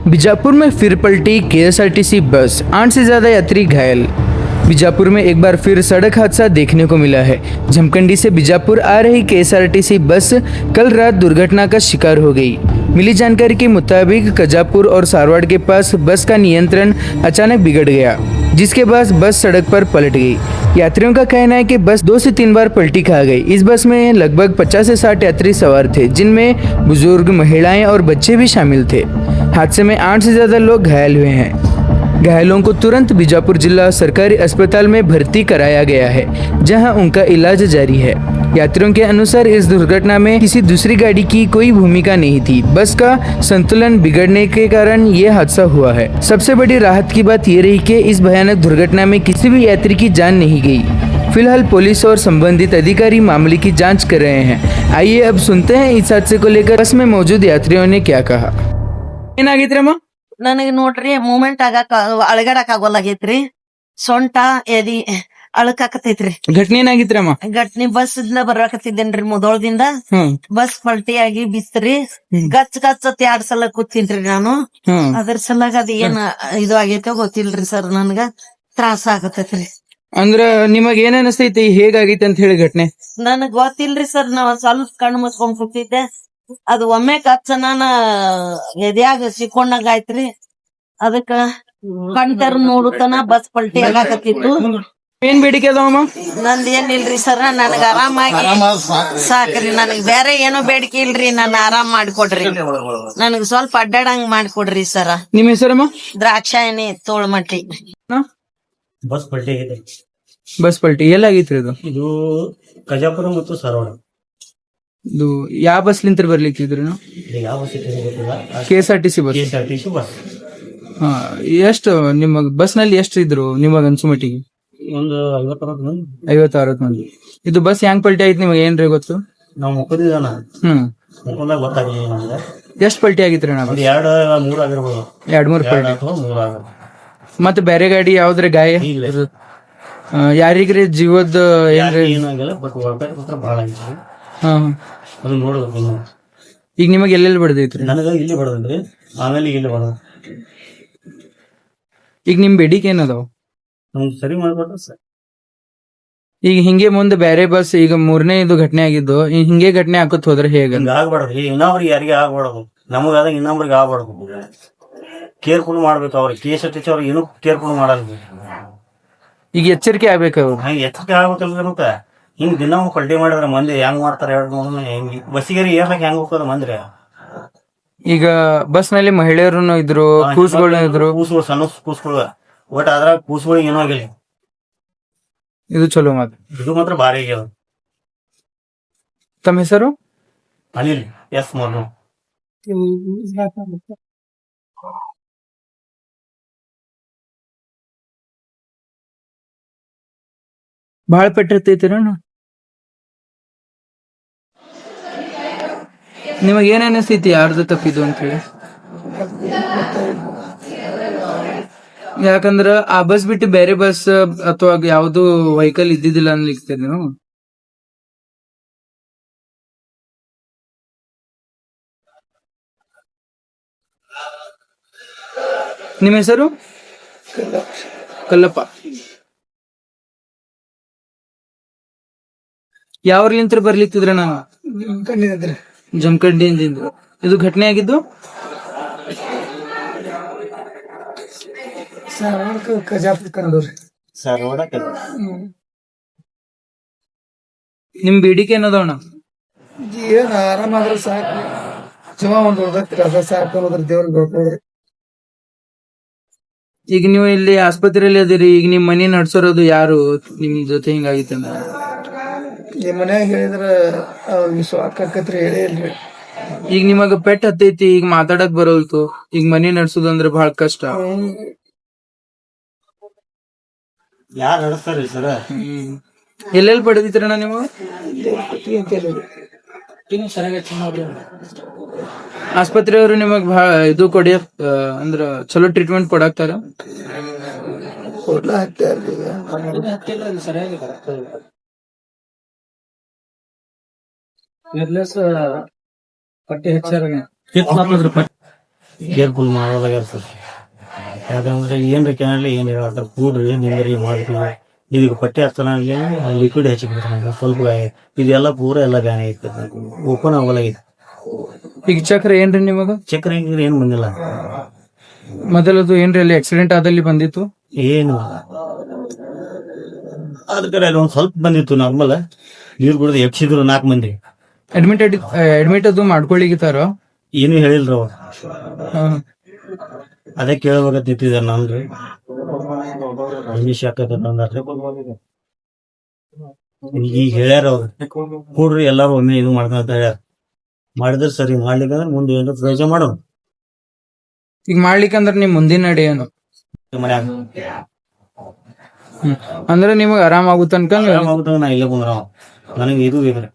बीजापुर में फिर पलटी केएसआरटीसी बस, 8 से ज्यादा यात्री घायल। बीजापुर में एक बार फिर सड़क हादसा देखने को मिला है। जमखंडी से बीजापुर आ रही केएसआरटीसी बस कल रात दुर्घटना का शिकार हो गई। मिली जानकारी के मुताबिक कजापुर और सारवाड़ के पास बस का नियंत्रण अचानक बिगड़ गया, जिसके बाद बस सड़क पर पलट गई। यात्रियों का कहना है कि बस 2 से 3 बार पलटी खा गई। इस बस में लगभग 50 से 60 यात्री सवार थे, जिनमें बुजुर्ग, महिलाएं और बच्चे भी शामिल थे। हादसे में 8 से ज्यादा लोग घायल हुए हैं। घायलों को तुरंत बीजापुर जिला सरकारी अस्पताल में भर्ती कराया गया है, जहां उनका इलाज जारी है। यात्रियों के अनुसार इस दुर्घटना में किसी दूसरी गाड़ी की कोई भूमिका नहीं थी। बस का संतुलन बिगड़ने के कारण ये हादसा हुआ है। सबसे बड़ी राहत की बात ये रही कि इस भयानक दुर्घटना में किसी भी यात्री की जान नहीं गई। फिलहाल पुलिस और संबंधित अधिकारी मामले की जांच कर रहे हैं। आइए अब सुनते हैं इस हादसे को लेकर बस में मौजूद यात्रियों ने क्या कहा। ನನಗೆ ನೋಡ್ರಿ ಮೂಮೆಂಟ್ ಆಗಾಕ ಅಳಗಾಡಕ್ ಆಗೋಲಾಗೈತ್ರಿ. ಸೊಂಟ ಎದಿ ಅಳಕಾಕತೈತ್ರಿ. घटने ಏನಾಗಿತ್ರಮ್ಮ? ಘಟ್ನಿ ಬಸ್ ಇಂದ ಬರಾಕತ್ತಿದ್ದೇನ್ರಿ ಮುದೋಳದಿಂದ. ಬಸ್ ಪಲ್ಟಿ ಆಗಿ ಬಿತ್ರಿ. ಗಚ್ ಗಚ್ ಅಂತ 2 ಸಲ ಕೂತಿನ್ರಿ ನಾನು. ಅದ್ರ ಸಲಾಗ ಅದ ಏನ್ ಇದು ಆಗೈತೋ ಗೊತ್ತಿಲ್ರಿ ಸರ್, ನನ್ಗ ತ್ರಾಸ ಆಗತೈತ್ರಿ. ಅಂದ್ರ ನಿಮಗ ಏನ್ ಅನಸ್ತೈತಿ, ಹೇಗಾಗೈತಿ ಅಂತ ಹೇಳಿ ಘಟನೆ? ನನಗ್ ಗೊತ್ತಿಲ್ರಿ ಸರ್, ನಾವ್ ಸ್ವಲ್ಪ ಕಣ್ಣು ಮುಚ್ಕೊಂಡ್ ಕೂತಿದ್ದೆ. ಅದು ಒಮ್ಮೆ ಕಚ್ಚ ನಾನ ಎದ್ಯಾಗ ಸಿಕ್ಕೊಂಡಂಗ ಆಯ್ತ್ರಿ. ಅದಕ್ಕ ಕಣ್ತರ್ ನೋಡುತ್ತನ ಬಸ್ ಪಲ್ಟಿ ಆಗಾಕತ್ತಿತ್ತು. ಏನ್ ಬೇಡಿಕೆ ಅದಾವಮ್ಮ? ನಂದ್ ಏನಿಲ್ರಿ ಸರ್, ನನಗ ಆರಾಮಾಗಿ ಸಾಕ್ರಿ. ನನಗ್ ಬೇರೆ ಏನೋ ಬೇಡಿಕೆ ಇಲ್ರಿ, ನನ್ನ ಆರಾಮ್ ಮಾಡ್ಕೊಡ್ರಿ. ನನಗ್ ಸ್ವಲ್ಪ ಅಡ್ಡಾಡಂಗ್ ಮಾಡ್ಕೊಡ್ರಿ ಸರ. ನಿಮ್ಮ ಹೆಸರಮ್ಮ? ದ್ರಾಕ್ಷಾಯಣಿ ತೋಳ್ಮಟ್ಟಿ. ಬಸ್ ಪಲ್ಟಿ ಆಗಿದೆ. ಬಸ್ ಪಲ್ಟಿ ಎಲ್ಲಾಗೈತ್ರಿ ಇದು? ಇದು ಕಜಾಪುರ ಮತ್ತು ಸಾರವಾಡ. ಇದು ಯಾವ ಬಸ್ ಲಿಂತ ಬರ್ಲಿಕ್ಕಿದ್ರಿ? ಇದು ಯಾವ ಬಸ್ ಇದೆ ಗೊತ್ತಿಲ್ಲ. KSRTC bus. KSRTC bus. ಎಷ್ಟು ನಿಮಗ್ ಬಸ್ ನಲ್ಲಿ ಎಷ್ಟು ಇದ್ರು ನಿಮಗ ಅನ್ಸು ಮಟ್ಟಿಗೆ? ಒಂದು 50-60 ಮಂದಿ. 50-60 ಮಂದಿ. ಇದು ಬಸ್ ಹೆಂಗ್ ಪಲ್ಟಿ ಆಯ್ತು ನಿಮಗೆ ಏನ್ರಿ ಗೊತ್ತು? ನಾವು ಮುಖದಿದ್ದಾನ ಮುಖಂದಾಗ ಗೊತ್ತಾಗಲಿಲ್ಲ ನಮ್ಗೆ. ಎಷ್ಟ್ ಪಲ್ಟಿ ಆಗಿತ್ರಿ? ನಾವು 2-3 ಆಗಿರ್ಬೋದು. 2-3 ಪಲ್ಟಿ. 3 ಆಗಿರ್ಬೋದು. ಮತ್ತೆ ಬೇರೆ ಗಾಡಿ ಯಾವ್ದ್ರ ಗಾಯ? ಯಾರಿಗ್ರಿ ಜೀವದ ಏನ್ರಿ? ಏನಾಗಿಲ್ಲ, ಬಟ್ ಮಾತ್ರ ಬಹಳ ಆಗಿತ್ತು. ಅದು ನೋಡ್ಬೇಕು. ಈಗ ನಿಮಗ್ ಎಲ್ಲೆಲ್ಲಿ ಬಡ್ದೈತ್ರಿ? ನನಗ ಇಲ್ಲಿ ಬಡದ್ರಿ, ಆಮೇಲೆ ಇಲ್ಲಿ ಬಡದ. ಈಗ ನಿಮ್ ಬೇಡಿಕೆ ಏನದಾವ್? ನಮ್ಗೆ ಸರಿ ಮಾಡ್ಕೊಟ್ರೆ ಸರ್. ಈಗ ಹಿಂಗೆ ಮುಂದೆ ಬೇರೆ ಬಸ್ ಈಗ 3ನೇ ಇದು ಘಟನೆ ಆಗಿದ್ದು, ಹಿಂಗೆ ಘಟನೆ ಹಾಕತ್ ಹೋದ್ರೆ ಹೇಗ? ಹಿಂಗ ಆಗ್ಬಾರ್ದ್ರಿ. ಇನ್ನೊಬ್ರಿಗೆ ಯಾರಿಗೆ ಆಗ್ಬಾರ್ದು, ನಮಗಾದಾಗ ಇನ್ನೊಬ್ರಿಗೆ ಆಗ್ಬಾರ್ದು. ಕೇರ್ಫುಲ್ ಮಾಡ್ಬೇಕು. ಅವ್ರಿಗೆ ಕೆಎಸ್ಆರ್ಟಿಸಿ ಅವ್ರಿಗೆ ಏನು ಕೇರ್ಫುಲ್ ಮಾಡಲ್ಲ. ಈಗ ಎಚ್ಚರಿಕೆ ಆಗ್ಬೇಕು ಅವ್ರು. ಎಚ್ಚರಿಕೆ ಆಗ್ಬೇಕಲ್ರಿ. ಹಿಂಗ್ ದಿನ ಪಲ್ಟಿ ಮಾಡಿದ್ರೆ ಮಂದಿ ಹೆಂಗ್ ಮಾಡ್ತಾರ ಹೇಳಿ. ಹೆಂಗ್ ಬಸ್ಸಿಗೆ ಏರ್ಲಕ್ ಹೆಂಗ್ ಹೋಗೋದು ಮಂದಿ? ಈಗ ಬಸ್ ನಲ್ಲಿ ಮಹಿಳೆಯರು ಇದ್ರು, ಕೂಸುಗಳು ಇದ್ರು. ಕೂಸುಗಳು, ಸಣ್ಣ ಕೂಸುಗಳು. ಒಟ್ ಅದ್ರಾಗ ಕೂಸುಗಳಿಗೆ ಏನೂ ಆಗಿಲ್ಲ. ಇದು ಚಲೋ ಮಾತು. ಇದು ಮಾತ್ರ ಭಾರಿ ಆಗ್ಯದ. ತಮ್ಮ ಹೆಸರು? ಅನಿಲ್ ಎಸ್ ಮೋರ್ನು. ಬಹಳ ಪೆಟ್ಟಿರ್ತೈತಿರ? ನಿಮಗ ಏನ್ ಅನಿಸ್ತೈತಿ ಯಾರ್ದು ತಪ್ಪಿದು ಅಂತ ಹೇಳಿ? ಯಾಕಂದ್ರ ಆ ಬಸ್ ಬಿಟ್ಟು ಬೇರೆ ಬಸ್ ಅಥವಾ ಯಾವ್ದು ವೆಹಿಕಲ್ ಇದ್ದಿದ್ದಿಲ್ಲ ಅನ್ಲಿಕ್ತೀರಿ ನೀವು? ನಿಮ್ಮ ಹೆಸರು? ಕಲ್ಲಪ್ಪ. ಯಾವ್ಲಿಂತ್ರ ಬರ್ಲಿಕ್ತಿದ್ರ? ನಾನು ಜಮಖಂಡಿಯಿಂದ. ಇದು ಘಟನೆ ಆಗಿದ್ದು ನಿಮ್ ಬೇಡಿಕೆ ಏನದವಣ? ಏನ್ ಆರಾಮಾದ್ರೆ ಸಾಕು, ಜೀವ ಒಂದ್ ಉಳ್ದೈತ್ರಿ, ಅದ ಸಾಕು ಅನ್ನೋದ್ರ ದೇವ್ರ ಬೇಡ್ಕೊಳ್ರಿ. ಈಗ ನೀವು ಇಲ್ಲಿ ಆಸ್ಪತ್ರೆಯಲ್ಲಿ ಅದಿರಿ, ಈಗ ನಿಮ್ ಮನಿ ನಡ್ಸೋರೋದು ಯಾರು? ನಿಮ್ ಜೊತೆ ಹಿಂಗಾಗಿತ್ತ? ಈ ಮನ್ಯಾಗ ಹೇಳಿದ್ರ ವಿಶ್ವಾಸ ಆಕತ್ರಿ, ಹೇಳೇ ಇಲ್ರಿ. ಈಗ ನಿಮಗ ಪೆಟ್ ಹತ್ತೈತಿ, ಈಗ ಮಾತಾಡಕ್ ಬರೋಲ್ತು, ಈಗ ಮನಿ ನಡ್ಸೋದಂದ್ರ ಬಹಳ ಕಷ್ಟ. ಯಾರು ನಡೆಸ್ತಾರ್ರಿ ಸರ? ಎಲ್ಲೆಲ್ಲಿ ಪಡೆದಿತ್ರಣ್ಣ ನೀವು? ಆಸ್ಪತ್ರೆಯವರು ನಿಮಗ್ ಬಹಳ ಇದು ಕೊಡಿ ಅಂದ್ರ ಚಲೋ ಟ್ರೀಟ್ಮೆಂಟ್ ಕೊಡಾಕ್ತಾರ? ಕೊಡ್ಲಾ ಹಾಕ್ತಾರ್ರಿ. ಪಟ್ಟಿ ಹೆಚ್ಚಾರ ಕೇರ್ಫುಲ್ ಮಾಡೋದಾಗ ಸರ್. ಯಾಕಂದ್ರೆ ಏನ್ರಿ ಕ್ಯಾನಲ್ಲಿ ಏನ್ ಹೇಳ್ತಾರೆ ಕೂಡ್ರಿ ನಿಂದ್ರಿ ಮಾಡ್ತೀವಿ ಇದಕ್ಕೆ ಪಟ್ಟೆ ಹಚ್ತಾನ ಲಿಕ್ವಿಡ್ ಹಚ್ಚಿಬಿಡ್ತಾನೆ ಸ್ವಲ್ಪ ಇದೆಲ್ಲ ಪೂರ ಎಲ್ಲ ಬ್ಯಾನ್ ಐತೆ ಓಪನ್ ಆಗಲಾಗಿದೆ. ಈಗ ಚಕ್ರ ಏನ್ರಿ ನಿಮಗ? ಚಕ್ರ ಏನ್ ಬಂದಿಲ್ಲ. ಮೊದಲದು ಏನ್ರಿ ಅಲ್ಲಿ ಆಕ್ಸಿಡೆಂಟ್ ಆದಲ್ಲಿ ಬಂದಿತ್ತು? ಏನು ಅದ ಕಡೆ ಅಲ್ಲಿ ಒಂದ್ ಸ್ವಲ್ಪ ಬಂದಿತ್ತು ನಾರ್ಮಲ್. ನೀರ್ ಕುಡಿದು ಎಪ್ಸಿದ್ರು 4 ಮಂದಿ. ಅಡ್ಮಿಟ್ ಅದು ಮಾಡ್ಕೊಳ್ಳಿಗಿತ್ತಾರ? ಏನು ಹೇಳಿಲ್ರ ಅವ್ರು. ಅದೇ ಕೇಳ್ಬೇಕಂತ ನಿಂತಿದಾರ ನನ್ರಿ ಈಗ ಹೇಳ್ಯಾರ ಅವ್ರು ಕೂಡ್ರಿ ಎಲ್ಲಾರು ಒಮ್ಮೆ ಇದು ಮಾಡ್ಕೊಂತ ಹೇಳ್ಯಾರ. ಮಾಡಿದ್ರೆ ಸರಿ, ಮಾಡ್ಲಿಕ್ಕಂದ್ರೆ ಮುಂದೆ ಏನಾರ ಪ್ರಯೋಜನ ಮಾಡೋದು. ಈಗ ಮಾಡ್ಲಿಕ್ಕಂದ್ರ ನಿಮ್ ಮುಂದಿನ ನಡೆ ಏನು? ಮನ್ಯಾಗ ಅಂದ್ರೆ ನಿಮಗ್ ಆರಾಮ್ ಆಗುತ್ತ ಅನ್ಕೊಂಡ್ ನಾ ಇಲ್ಲೇ ಕುಂದ್ರ ನನಗೆ ಇದು ಬೇಕ್ರಿ